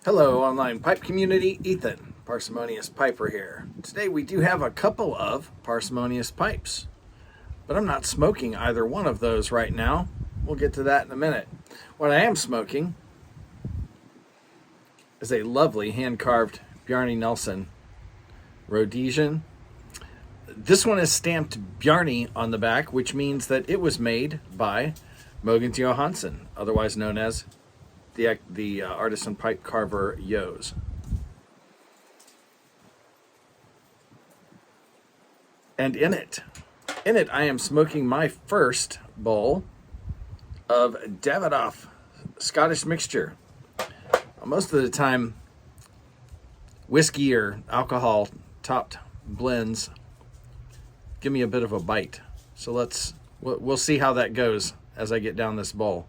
Hello, online pipe community. Ethan, Parsimonious Piper here. Today we do have a couple of Parsimonious pipes, but I'm not smoking either one of those right now. We'll get to that in a minute. What I am smoking is a lovely hand-carved Bjarne Nelson Rhodesian. This one is stamped Bjarne on the back, which means that it was made by Mogens Johansson, otherwise known as the artisan pipe carver Yos. And in it I am smoking my first bowl of Davidoff Scottish mixture. Most of the time, whiskey or alcohol topped blends give me a bit of a bite. So we'll see how that goes as I get down this bowl.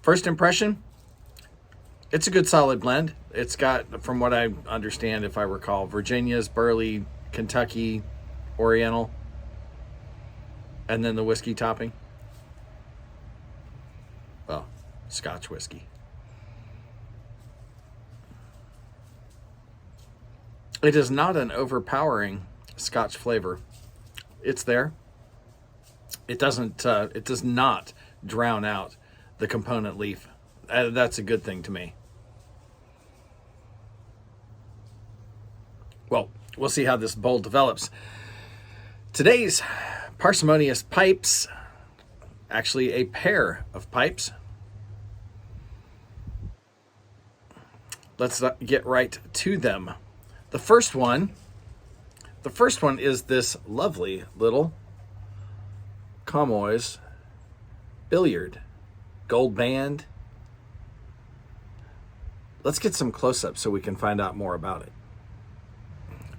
First impression, it's a good solid blend. It's got, from what I understand, if I recall, Virginia's, Burley, Kentucky, Oriental, and then the whiskey topping. Well, Scotch whiskey. It is not an overpowering Scotch flavor. It's there. It does not drown out the component leaf. That's a good thing to me. Well, we'll see how this bowl develops. Today's Parsimonious pipes, actually a pair of pipes. Let's get right to them. The first one is this lovely little Comoy's Billiard. Gold band. Let's get some close-ups so we can find out more about it.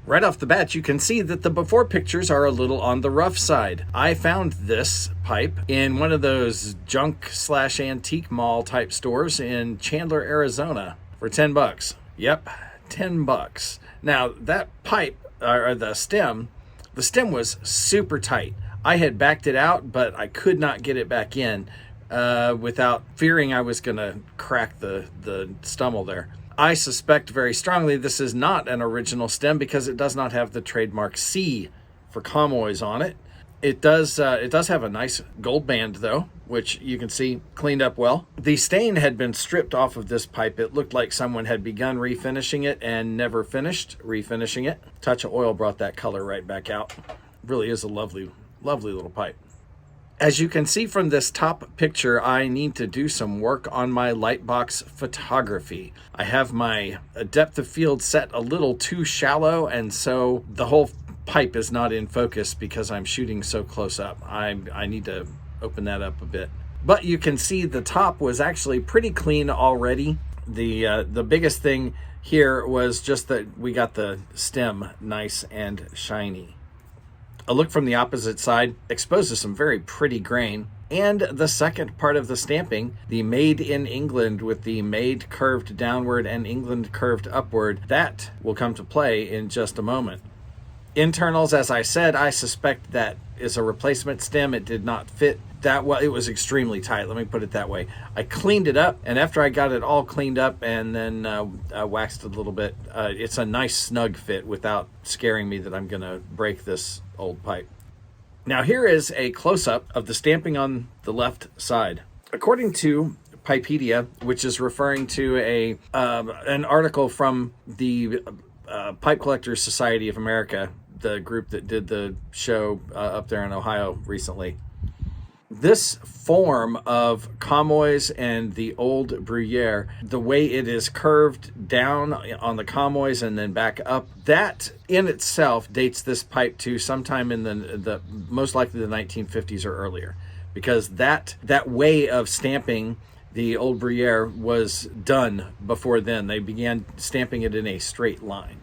Right off the bat, you can see that the before pictures are a little on the rough side. I found this pipe in one of those junk/antique mall type stores in Chandler, Arizona for $10. Yep, $10. Now, that pipe, or the stem was super tight. I had backed it out, but I could not get it back in without fearing I was going to crack the stummel there. I suspect very strongly this is not an original stem because it does not have the trademark C for Comoys on it. It does have a nice gold band though, which you can see cleaned up well. The stain had been stripped off of this pipe. It looked like someone had begun refinishing it and never finished refinishing it. Touch of oil brought that color right back out. Really is a lovely, lovely little pipe. As you can see from this top picture, I need to do some work on my lightbox photography. I have my depth of field set a little too shallow, and so the whole pipe is not in focus because I'm shooting so close up. I need to open that up a bit. But you can see the top was actually pretty clean already. The biggest thing here was just that we got the stem nice and shiny. A look from the opposite side exposes some very pretty grain. And the second part of the stamping, the made in England with the made curved downward and England curved upward, that will come to play in just a moment. Internals, as I said, I suspect that is a replacement stem. It did not fit that well. It was extremely tight, let me put it that way. I cleaned it up, and after I got it all cleaned up and then waxed it a little bit, it's a nice snug fit without scaring me that I'm going to break this old pipe. Now here is a close-up of the stamping on the left side. According to Pipedia, which is referring to an article from the Pipe Collectors Society of America, the group that did the show up there in Ohio recently. This form of Comoys and the old Bruyere, the way it is curved down on the Comoys and then back up, that in itself dates this pipe to sometime in the most likely the 1950s or earlier, because that way of stamping the old Bruyere was done before then. They began stamping it in a straight line.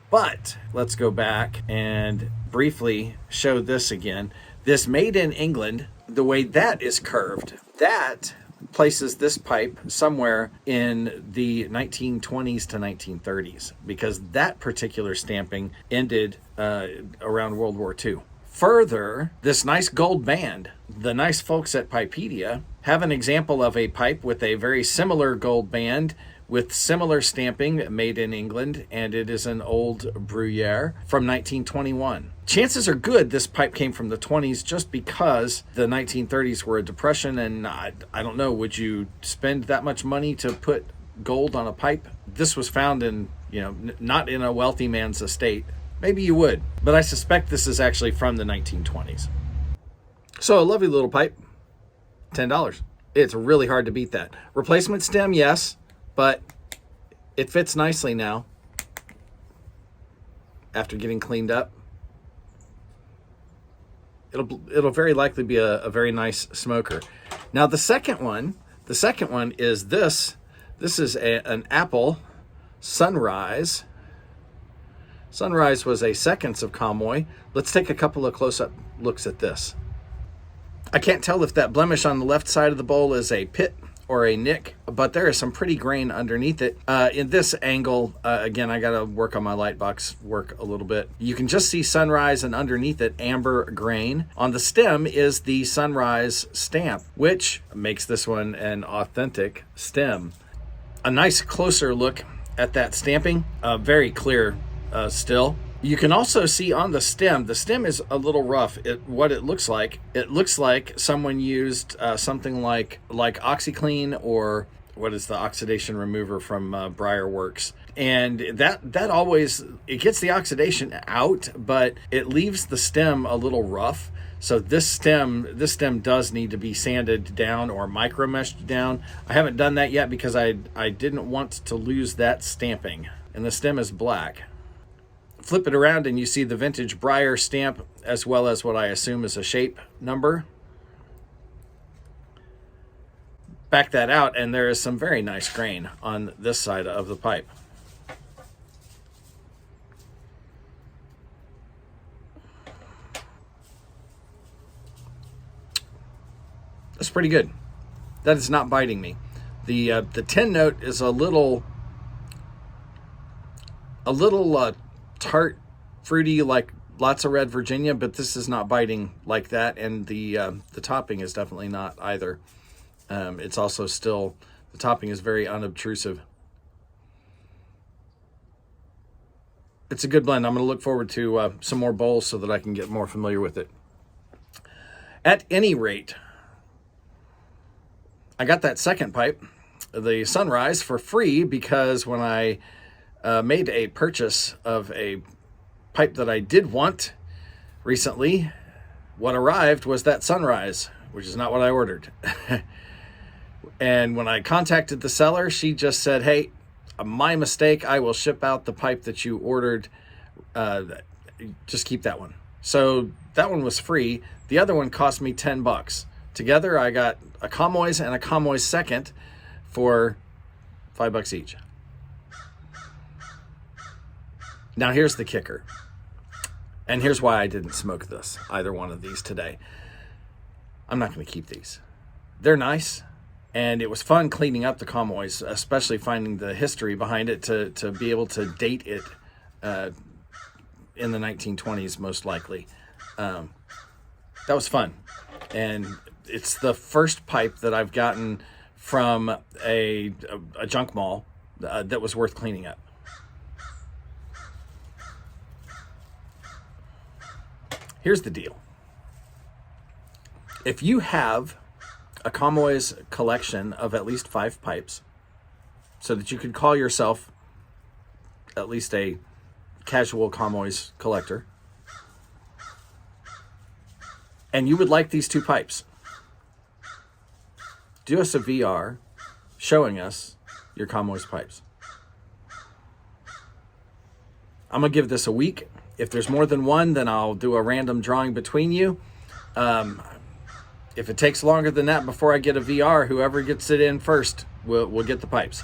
But let's go back and briefly show this again. This made in England, the way that is curved, that places this pipe somewhere in the 1920s to 1930s, because that particular stamping ended around World War II. Further, this nice gold band the nice folks at Pipedia have an example of a pipe with a very similar gold band with similar stamping, made in England, and it is an old Bruyere from 1921. Chances are good this pipe came from the 20s just because the 1930s were a depression, and I don't know, would you spend that much money to put gold on a pipe? This was found in, not in a wealthy man's estate. Maybe you would, but I suspect this is actually from the 1920s. So a lovely little pipe, $10. It's really hard to beat that. Replacement stem, yes, but it fits nicely now after getting cleaned up. It'll very likely be a very nice smoker. Now the second one is this. This is an Apple Sunrise. Sunrise was a seconds of Comoy. Let's take a couple of close-up looks at this. I can't tell if that blemish on the left side of the bowl is a pit or a nick, but there is some pretty grain underneath it. In this angle, again, I got to work on my light box work a little bit. You can just see Sunrise, and underneath it, amber grain. On the stem is the Sunrise stamp, which makes this one an authentic stem. A nice closer look at that stamping, very clear still. You can also see on the stem is a little rough. What it looks like someone used something like OxyClean, or what is the oxidation remover from Briarworks. And that always, it gets the oxidation out, but it leaves the stem a little rough. So this stem does need to be sanded down or micro meshed down. I haven't done that yet because I didn't want to lose that stamping. And the stem is black. Flip it around and you see the vintage Briar stamp, as well as what I assume is a shape number. Back that out and there is some very nice grain on this side of the pipe. That's pretty good. That is not biting me. The 10 note is a little tart, fruity, like lots of red Virginia, but this is not biting like that, and the topping is definitely not either. It's also still, the topping is very unobtrusive. It's a good blend. I'm going to look forward to some more bowls so that I can get more familiar with it. At any rate, I got that second pipe, the Sunrise, for free because when I made a purchase of a pipe that I did want recently, what arrived was that Sunrise, which is not what I ordered. And when I contacted the seller, she just said, hey, my mistake, I will ship out the pipe that you ordered. Just keep that one. So that one was free. The other one cost me $10. Together, I got a Comoy's and a Comoy's second for $5 each. Now here's the kicker. And here's why I didn't smoke either one of these today. I'm not going to keep these. They're nice, and it was fun cleaning up the Comoys, especially finding the history behind it to be able to date it in the 1920s, most likely. That was fun. And it's the first pipe that I've gotten from a junk mall that was worth cleaning up. Here's the deal. If you have a Comoy's collection of at least 5 pipes, so that you could call yourself at least a casual Comoy's collector, and you would like these 2 pipes, do us a VR showing us your Comoy's pipes. I'm going to give this a week. If there's more than one, then I'll do a random drawing between you. If it takes longer than that before I get a VR, whoever gets it in first will get the pipes.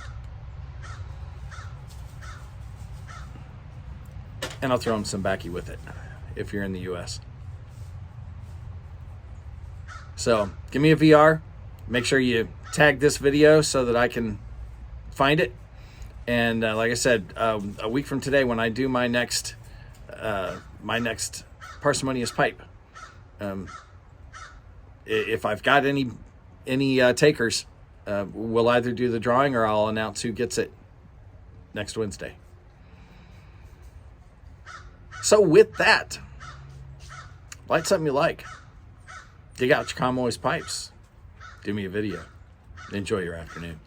And I'll throw them some backy with it if you're in the U.S. So give me a VR. Make sure you tag this video so that I can find it. And like I said, a week from today, when I do my next Parsimonious pipe, if I've got any takers, we'll either do the drawing or I'll announce who gets it next Wednesday. So with that, light something you like. Dig out your Comoy's pipes. Do me a video. Enjoy your afternoon.